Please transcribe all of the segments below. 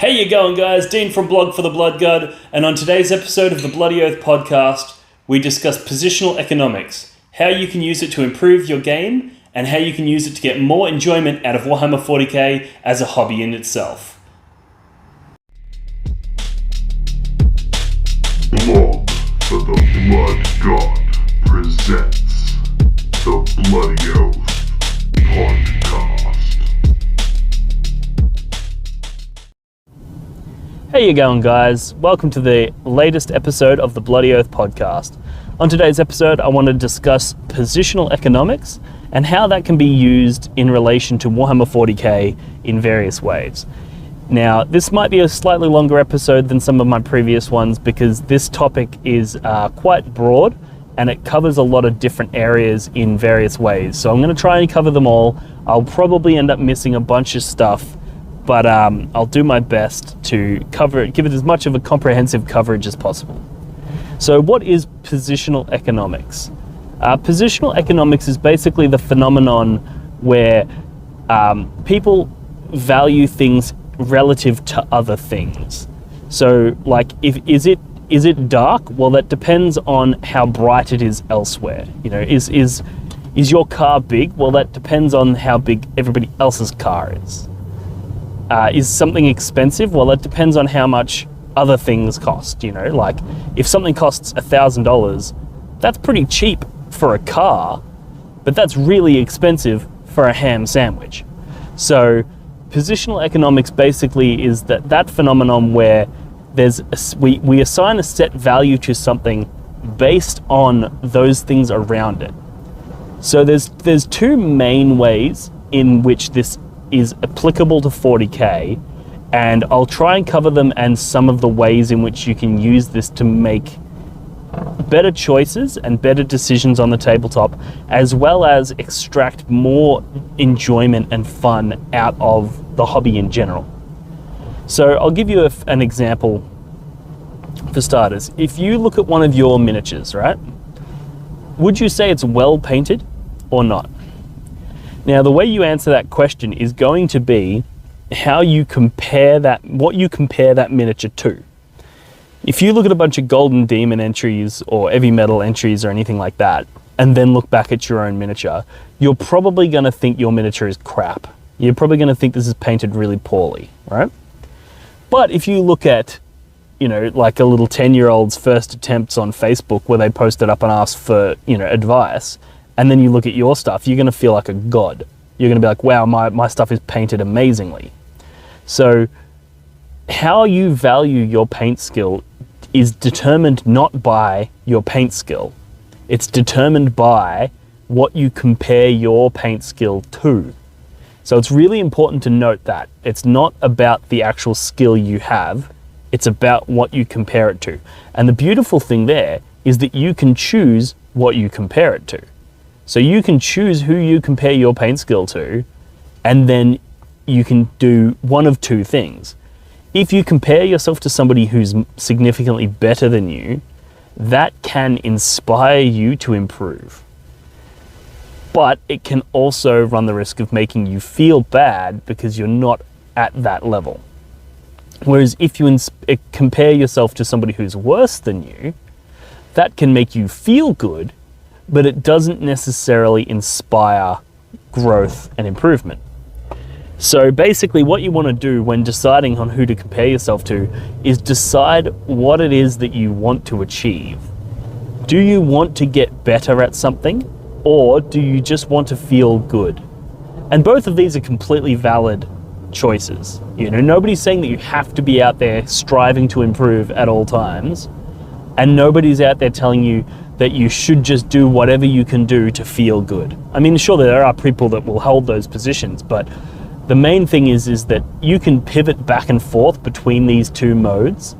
How you going, guys? Dean from Blog for the Blood God, and on today's episode of the BloodyOath podcast, we discuss positional economics, how you can use it to improve your game, and how you can use it to get more enjoyment out of Warhammer 40k as a hobby in itself. Blog for the Blood God presents the BloodyOath podcast. How you going, guys? Welcome to the latest episode of the BloodyOath podcast. On today's episode, I want to discuss positional economics and how that can be used in relation to Warhammer 40k in various ways. Now, this might be a slightly longer episode than some of my previous ones because this topic is quite broad and it covers a lot of different areas in various ways. So I'm going to try and cover them all. I'll probably end up missing a bunch of stuff, but I'll do my best to cover it, give it as much of a comprehensive coverage as possible. So what is positional economics? Positional economics is basically the phenomenon where people value things relative to other things. So like, is it dark? Well, that depends on how bright it is elsewhere. You know, is your car big? Well, that depends on how big everybody else's car is. Is something expensive? Well, it depends on how much other things cost, you know, like if something costs $1,000, that's pretty cheap for a car, but that's really expensive for a ham sandwich. So positional economics basically is that phenomenon where we assign a set value to something based on those things around it. So there's two main ways in which this is applicable to 40k, and I'll try and cover them and some of the ways in which you can use this to make better choices and better decisions on the tabletop, as well as extract more enjoyment and fun out of the hobby in general. So I'll give you an example for starters. If you look at one of your miniatures, right, would you say it's well painted or not? Now, the way you answer that question is going to be how you compare what you compare that miniature to. If you look at a bunch of Golden Demon entries or Heavy Metal entries or anything like that, and then look back at your own miniature, you're probably going to think your miniature is crap. You're probably going to think this is painted really poorly, right? But if you look at, you know, like a little 10-year-old's first attempts on Facebook where they post it up and ask for, you know, advice, and then you look at your stuff, you're going to feel like a god. You're going to be like, wow, my stuff is painted amazingly. So how you value your paint skill is determined not by your paint skill. It's determined by what you compare your paint skill to. So it's really important to note that. It's not about the actual skill you have, it's about what you compare it to. And the beautiful thing there is that you can choose what you compare it to. So you can choose who you compare your paint skill to, and then you can do one of two things. If you compare yourself to somebody who's significantly better than you, that can inspire you to improve. But it can also run the risk of making you feel bad because you're not at that level. Whereas if you compare yourself to somebody who's worse than you, that can make you feel good, but it doesn't necessarily inspire growth and improvement. So basically what you want to do when deciding on who to compare yourself to is decide what it is that you want to achieve. Do you want to get better at something, or do you just want to feel good? And both of these are completely valid choices. You know, nobody's saying that you have to be out there striving to improve at all times, and nobody's out there telling you that you should just do whatever you can do to feel good. I mean, sure, there are people that will hold those positions, but the main thing is that you can pivot back and forth between these two modes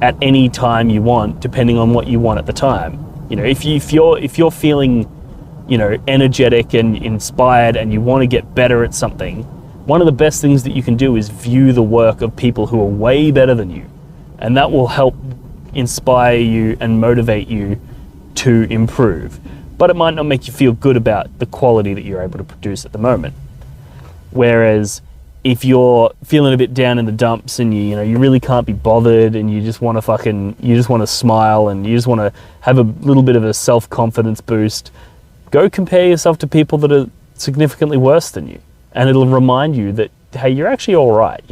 at any time you want, depending on what you want at the time. You know, if you're feeling, you know, energetic and inspired and you want to get better at something, one of the best things that you can do is view the work of people who are way better than you, and that will help inspire you and motivate you to improve. But it might not make you feel good about the quality that you're able to produce at the moment. Whereas if you're feeling a bit down in the dumps and you really can't be bothered and you just want to smile and you just want to have a little bit of a self-confidence boost, go compare yourself to people that are significantly worse than you, and it'll remind you that, hey, you're actually all right,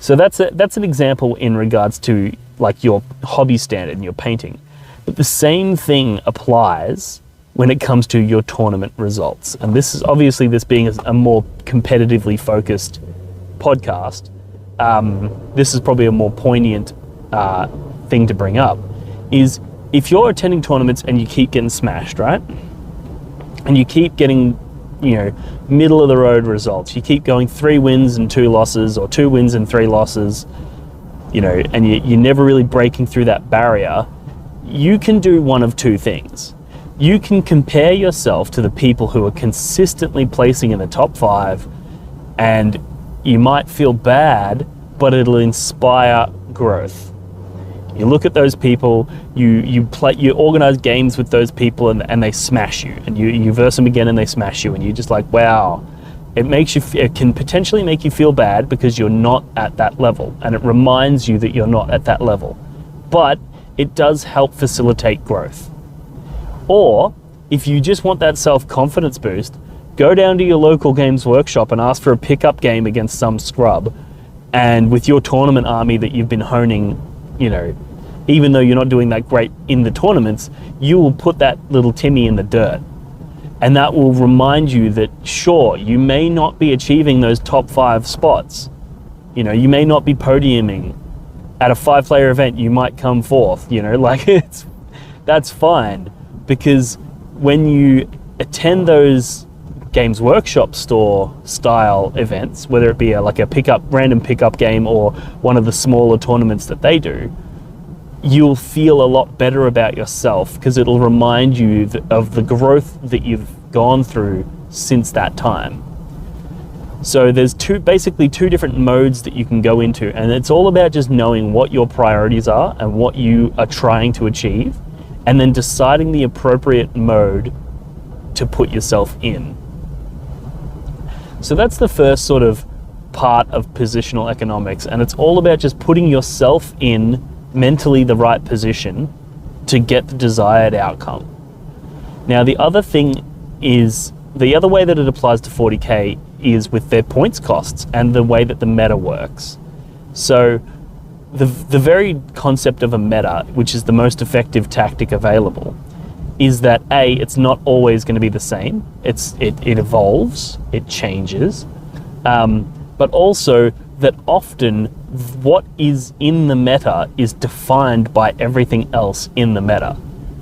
So that's an example in regards to like your hobby standard and your painting. But the same thing applies when it comes to your tournament results. And this is obviously, this being a more competitively focused podcast, this is probably a more poignant thing to bring up, is if you're attending tournaments and you keep getting smashed, right? And you keep getting, middle of the road results. You keep going 3 wins and 2 losses, or 2 wins and 3 losses, and you're never really breaking through that barrier. You can do one of 2 things. You can compare yourself to the people who are consistently placing in the top 5, and you might feel bad, but it'll inspire growth. You look at those people, you organize games with those people, and they smash you, and you verse them again and they smash you, and you're just like, wow. It can potentially make you feel bad because you're not at that level, and it reminds you that you're not at that level. But it does help facilitate growth. Or if you just want that self-confidence boost, go down to your local games workshop and ask for a pickup game against some scrub, and with your tournament army that you've been honing, even though you're not doing that great in the tournaments, you will put that little Timmy in the dirt. And that will remind you that, sure, you may not be achieving those top 5 spots. You may not be podiuming. At a 5-player event, you might come 4th, that's fine. Because when you attend those Games Workshop store style events, whether it be a random pickup game or one of the smaller tournaments that they do, you'll feel a lot better about yourself because it'll remind you of the growth that you've gone through since that time. So there's basically two different modes that you can go into, and it's all about just knowing what your priorities are and what you are trying to achieve, and then deciding the appropriate mode to put yourself in. So that's the first sort of part of positional economics, and it's all about just putting yourself in mentally the right position to get the desired outcome. Now the other way that it applies to 40K is with their points costs and the way that the meta works. So the very concept of a meta, which is the most effective tactic available, is that it's not always going to be the same. It evolves, it changes, but also that often what is in the meta is defined by everything else in the meta,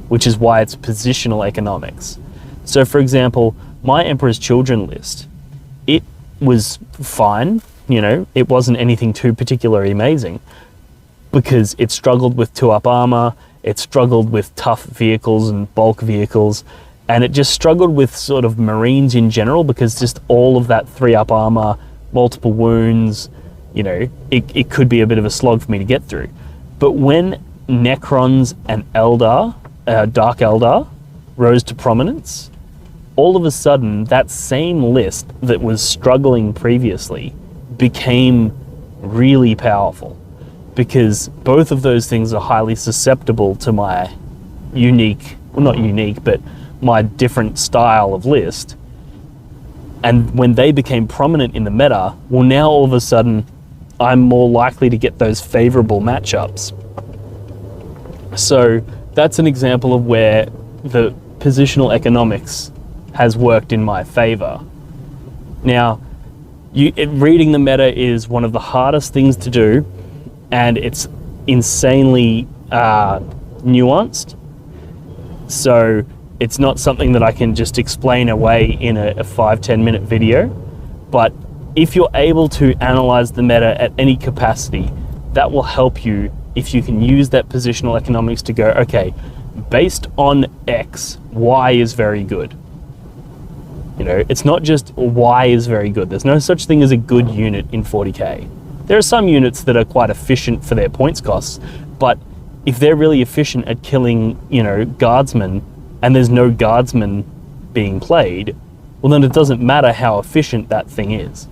which is why it's positional economics. So for example, my Emperor's Children list, it was fine, it wasn't anything too particularly amazing, because it struggled with 2-up armor, it struggled with tough vehicles and bulk vehicles, and it just struggled with sort of Marines in general, because just all of that 3-up armor, multiple wounds, it could be a bit of a slog for me to get through. But when Necrons and Dark Eldar rose to prominence, all of a sudden that same list that was struggling previously became really powerful, because both of those things are highly susceptible to my my different style of list. And when they became prominent in the meta, well, now all of a sudden I'm more likely to get those favorable matchups. So that's an example of where the positional economics has worked in my favor. Now, reading the meta is one of the hardest things to do, and it's insanely nuanced. So it's not something that I can just explain away in a 5-10 minute video, but if you're able to analyze the meta at any capacity, that will help you if you can use that positional economics to go, okay, based on X, Y is very good. It's not just Y is very good. There's no such thing as a good unit in 40K. There are some units that are quite efficient for their points costs, but if they're really efficient at killing, guardsmen, and there's no guardsmen being played, well then it doesn't matter how efficient that thing is.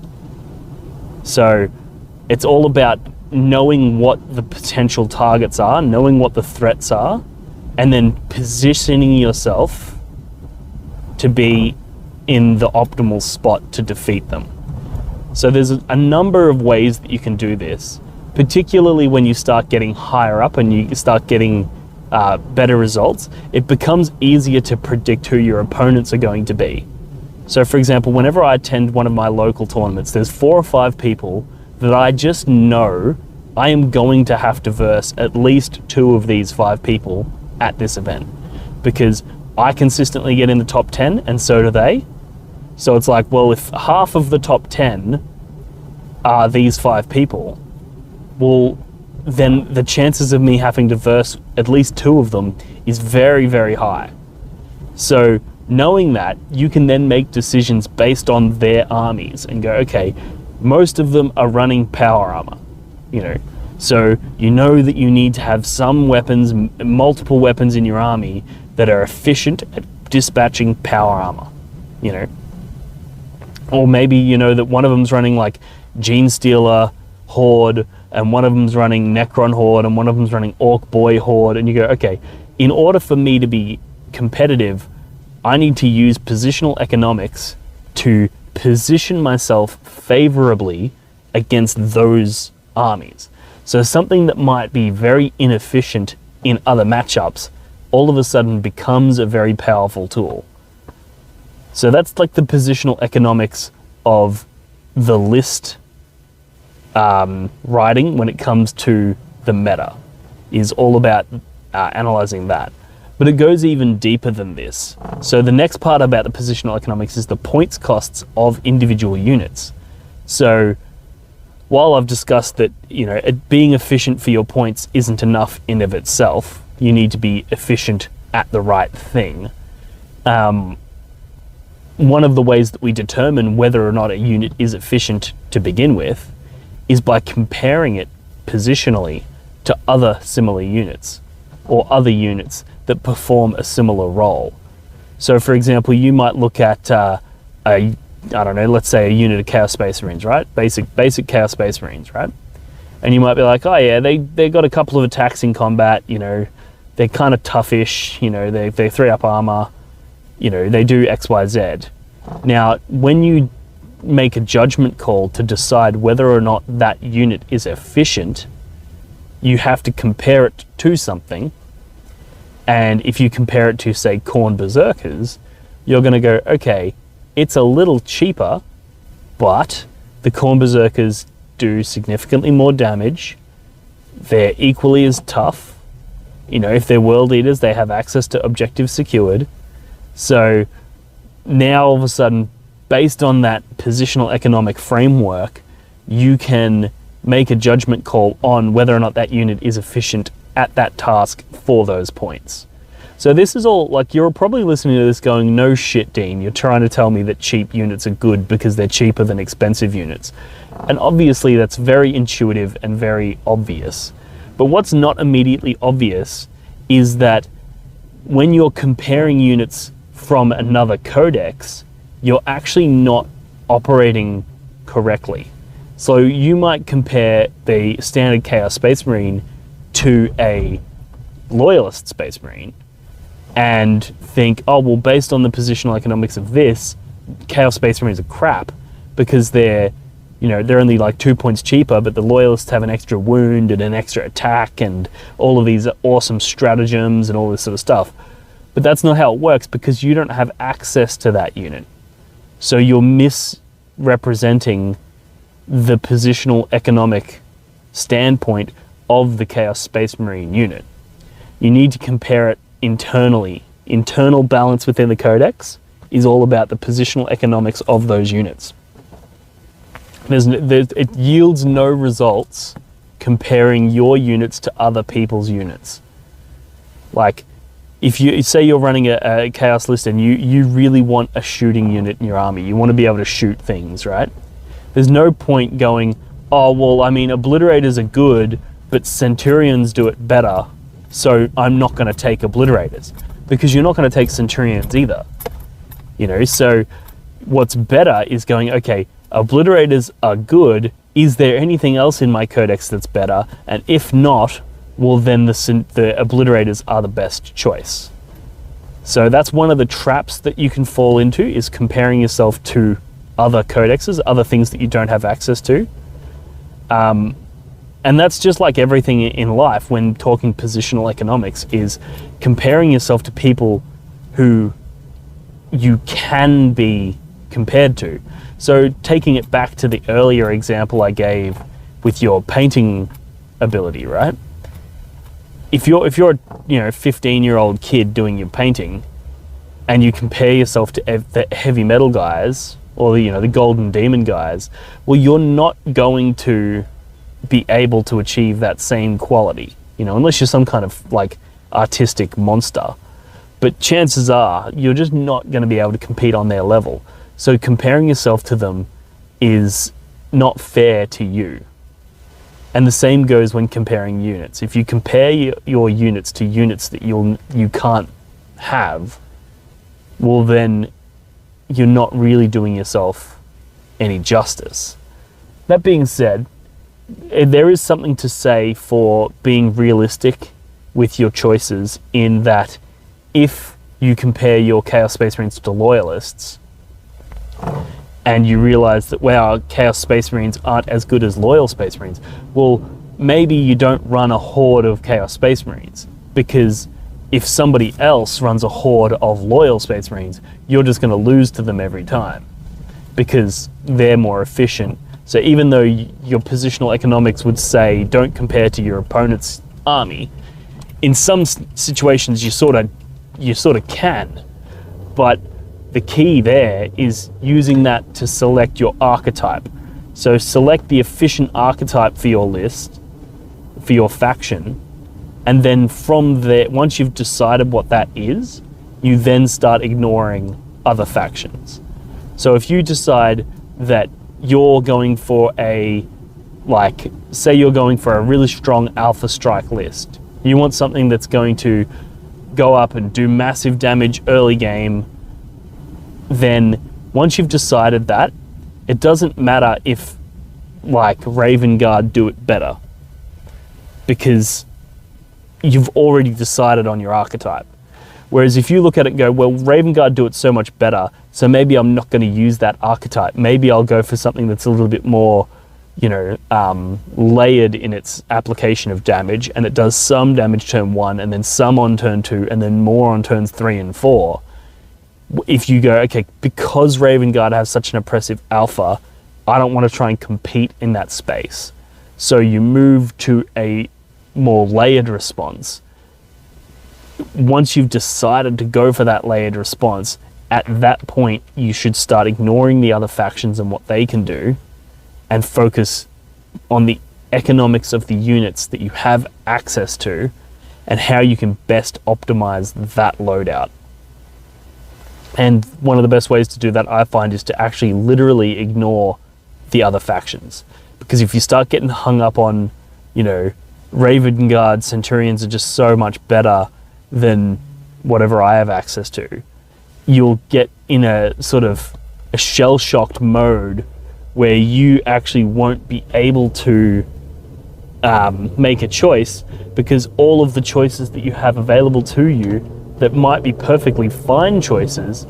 So it's all about knowing what the potential targets are, knowing what the threats are, and then positioning yourself to be in the optimal spot to defeat them. So there's a number of ways that you can do this, particularly when you start getting higher up and you start getting better results. It becomes easier to predict who your opponents are going to be. So for example, whenever I attend one of my local tournaments, there's 4 or 5 people that I just know I am going to have to verse at least 2 of these 5 people at this event, because I consistently get in the top 10 and so do they. So it's like, well, if half of the top 10 are these 5 people, well, then the chances of me having to verse at least 2 of them is very, very high. So knowing that, you can then make decisions based on their armies and go, okay, most of them are running power armor, so you know that you need to have some weapons, multiple weapons in your army that are efficient at dispatching power armor, or maybe you know that one of them's running like Gene Stealer Horde, and one of them's running Necron Horde, and one of them's running Orc Boy Horde, and you go, okay, in order for me to be competitive, I need to use positional economics to position myself favorably against those armies. So something that might be very inefficient in other matchups all of a sudden becomes a very powerful tool. So that's like the positional economics of the list writing when it comes to the meta, is all about analyzing that. But it goes even deeper than this. So the next part about the positional economics is the points costs of individual units. So while I've discussed that, being efficient for your points isn't enough in of itself, you need to be efficient at the right thing. One of the ways that we determine whether or not a unit is efficient to begin with is by comparing it positionally to other similar units or other units that perform a similar role. So for example, you might look at let's say a unit of Chaos Space Marines, right? Basic Chaos Space Marines, right? And you might be like, oh yeah, they got a couple of attacks in combat, they're kind of toughish, they 3-up armor, they do X, Y, Z. Now, when you make a judgment call to decide whether or not that unit is efficient, you have to compare it to something. And if you compare it to, say, Khorne Berserkers, you're going to go, okay, it's a little cheaper, but the Khorne Berserkers do significantly more damage. They're equally as tough. If they're world eaters, they have access to objectives secured. So now all of a sudden, based on that positional economic framework, you can make a judgment call on whether or not that unit is efficient at that task for those points. So this is all, like, you're probably listening to this going, no shit, Dean, you're trying to tell me that cheap units are good because they're cheaper than expensive units. And obviously that's very intuitive and very obvious. But what's not immediately obvious is that when you're comparing units from another codex, you're actually not operating correctly. So you might compare the standard Chaos Space Marine to a Loyalist Space Marine and think, oh, well, based on the positional economics of this, Chaos Space Marines are crap because they're only like 2 points cheaper, but the Loyalists have an extra wound and an extra attack and all of these awesome stratagems and all this sort of stuff. But that's not how it works because you don't have access to that unit. So you're misrepresenting the positional economic standpoint of the Chaos Space Marine unit. You need to compare it internally. Internal balance within the codex is all about the positional economics of those units. It yields no results comparing your units to other people's units. Like, if you say you're running a Chaos list and you really want a shooting unit in your army, you want to be able to shoot things, right? There's no point going, oh, well, obliterators are good, but Centurions do it better, so I'm not going to take obliterators. Because you're not going to take Centurions either. So what's better is going, okay, obliterators are good, is there anything else in my codex that's better? And if not, well, then the obliterators are the best choice. So that's one of the traps that you can fall into, is comparing yourself to other codexes, other things that you don't have access to. And that's just like everything in life when talking positional economics, is comparing yourself to people who you can be compared to. So taking it back to the earlier example I gave with your painting ability, right? If you're a 15-year-old kid doing your painting, and you compare yourself to the heavy metal guys, or the golden demon guys, well, you're not going to be able to achieve that same quality, unless you're some kind of like artistic monster. But chances are you're just not going to be able to compete on their level. So comparing yourself to them is not fair to you. And the same goes when comparing units. If you compare your units to units that you can't have, well, then you're not really doing yourself any justice. That being said, there is something to say for being realistic with your choices, in that if you compare your Chaos Space Marines to Loyalists, and you realize that, wow, Chaos Space Marines aren't as good as Loyal Space Marines, well, maybe you don't run a horde of Chaos Space Marines, because if somebody else runs a horde of Loyal Space Marines, you're just going to lose to them every time, because they're more efficient. So even though your positional economics would say don't compare to your opponent's army, in some situations you sort of can. But the key there is using that to select your archetype. So select the efficient archetype for your list, for your faction, and then from there, once you've decided what that is, you then start ignoring other factions. So if you decide that you're going for say you're going for a really strong Alpha Strike list, you want something that's going to go up and do massive damage early game, then once you've decided that, it doesn't matter if Raven Guard do it better, because you've already decided on your archetype. Whereas if you look at it and go, well, Raven Guard do it so much better, so maybe I'm not going to use that archetype. Maybe I'll go for something that's a little bit more, layered in its application of damage, and it does some damage turn 1, and then some on turn 2, and then more on turns 3 and 4. If you go, okay, because Raven Guard has such an oppressive alpha, I don't want to try and compete in that space. So you move to a more layered response. Once you've decided to go for that layered response, at that point you should start ignoring the other factions and what they can do, and focus on the economics of the units that you have access to and how you can best optimize that loadout. And one of the best ways to do that, I find, is to actually literally ignore the other factions. Because if you start getting hung up on, Raven Guard Centurions are just so much better than whatever I have access to, you'll get in a sort of a shell-shocked mode where you actually won't be able to make a choice, because all of the choices that you have available to you that might be perfectly fine choices,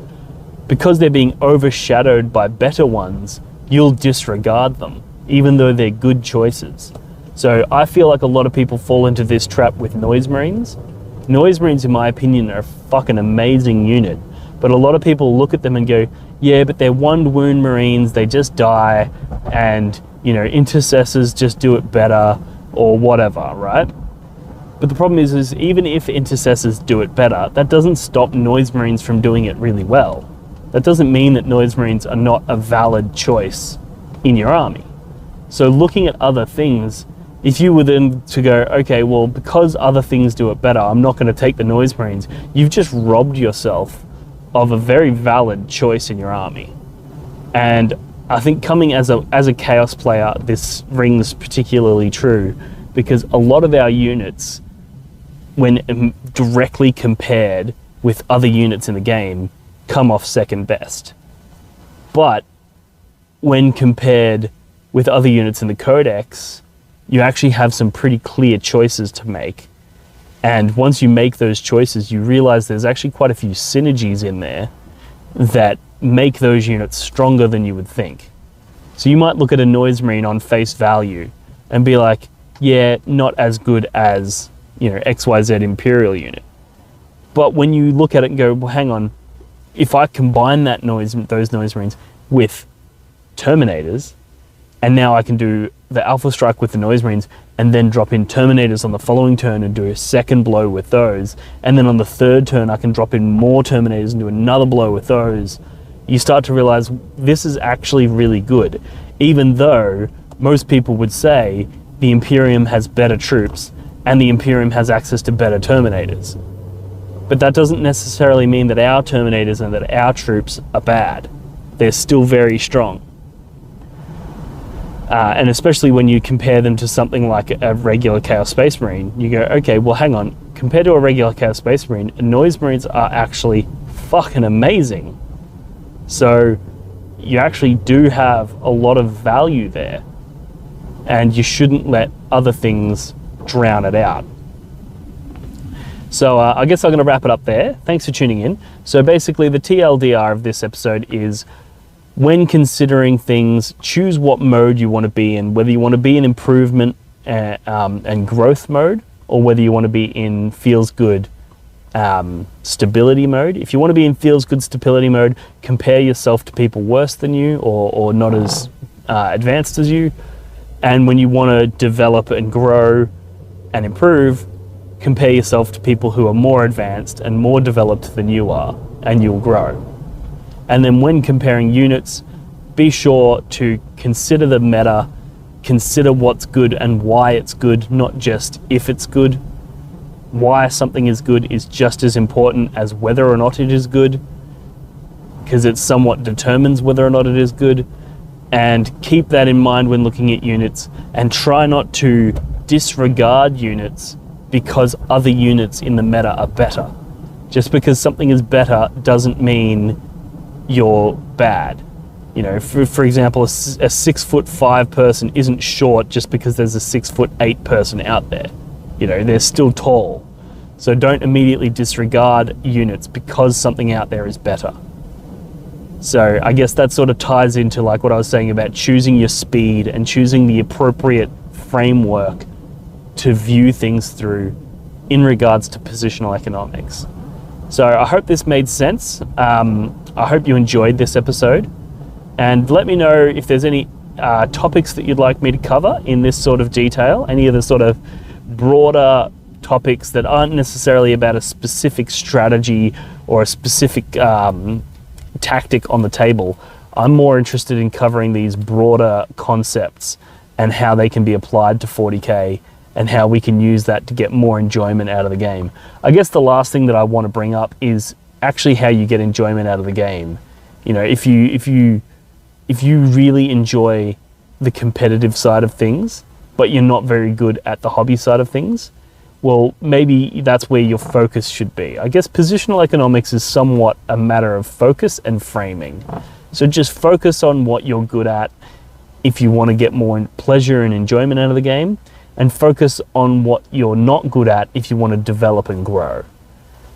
because they're being overshadowed by better ones, you'll disregard them, even though they're good choices. So I feel like a lot of people fall into this trap with Noise Marines. Noise Marines, in my opinion, are a fucking amazing unit, but a lot of people look at them and go, yeah, but they're one wound Marines, they just die, and, intercessors just do it better, or whatever, right? But the problem is even if intercessors do it better, that doesn't stop Noise Marines from doing it really well. That doesn't mean that Noise Marines are not a valid choice in your army. So looking at other things, if you were then to go, okay, well, because other things do it better, I'm not going to take the Noise Marines, you've just robbed yourself of a very valid choice in your army. And I think coming as a Chaos player, this rings particularly true, because a lot of our units, when directly compared with other units in the game, come off second best. But when compared with other units in the codex, you actually have some pretty clear choices to make. And once you make those choices, you realize there's actually quite a few synergies in there that make those units stronger than you would think. So you might look at a Noise Marine on face value and be like, yeah, not as good as, XYZ Imperial unit. But when you look at it and go, well, hang on, if I combine those Noise Marines with Terminators, and now I can do the Alpha Strike with the Noise Marines, and then drop in Terminators on the following turn and do a second blow with those, and then on the third turn I can drop in more Terminators and do another blow with those, you start to realize this is actually really good. Even though most people would say the Imperium has better troops, and the Imperium has access to better Terminators. But that doesn't necessarily mean that our Terminators and that our troops are bad. They're still very strong. And especially when you compare them to something like a regular Chaos Space Marine, you go, okay, well hang on, compared to a regular Chaos Space Marine, Noise Marines are actually fucking amazing. So you actually do have a lot of value there, and you shouldn't let other things drown it out. So I guess I'm going to wrap it up there. Thanks for tuning in. So basically the TLDR of this episode is, when considering things, choose what mode you want to be in, whether you want to be in improvement and growth mode, or whether you want to be in feels good stability mode. If you want to be in feels good stability mode, compare yourself to people worse than you or not as advanced as you. And when you want to develop and grow and improve, compare yourself to people who are more advanced and more developed than you are, and you'll grow. And then when comparing units, be sure to consider the meta, consider what's good and why it's good, not just if it's good. Why something is good is just as important as whether or not it is good, because it somewhat determines whether or not it is good. And keep that in mind when looking at units, and try not to disregard units because other units in the meta are better. Just because something is better doesn't mean you're bad. For example, a 6'5" person isn't short just because there's a 6'8" person out there. They're still tall. So don't immediately disregard units because something out there is better. So I guess that sort of ties into like what I was saying about choosing your speed and choosing the appropriate framework to view things through in regards to positional economics. So I hope this made sense. I hope you enjoyed this episode, and let me know if there's any topics that you'd like me to cover in this sort of detail, any of the sort of broader topics that aren't necessarily about a specific strategy or a specific tactic on the table. I'm more interested in covering these broader concepts and how they can be applied to 40k and how we can use that to get more enjoyment out of the game. I guess the last thing that I want to bring up is actually how you get enjoyment out of the game. If you really enjoy the competitive side of things, but you're not very good at the hobby side of things, well, maybe that's where your focus should be. I guess positional economics is somewhat a matter of focus and framing. So just focus on what you're good at if you want to get more pleasure and enjoyment out of the game, and focus on what you're not good at if you want to develop and grow.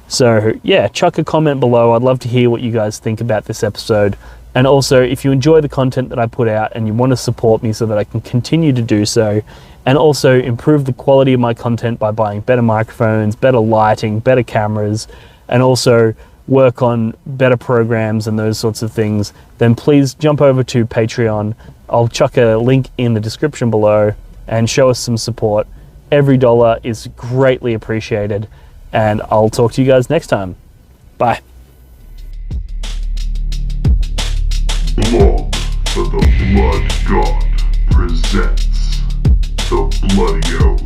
So yeah, chuck a comment below. I'd love to hear what you guys think about this episode. And also, if you enjoy the content that I put out and you want to support me so that I can continue to do so, and also improve the quality of my content by buying better microphones, better lighting, better cameras, and also work on better programs and those sorts of things, then please jump over to Patreon. I'll chuck a link in the description below and show us some support. Every dollar is greatly appreciated, and I'll talk to you guys next time. Bye. Blood for the Blood God presents the BloodyOath.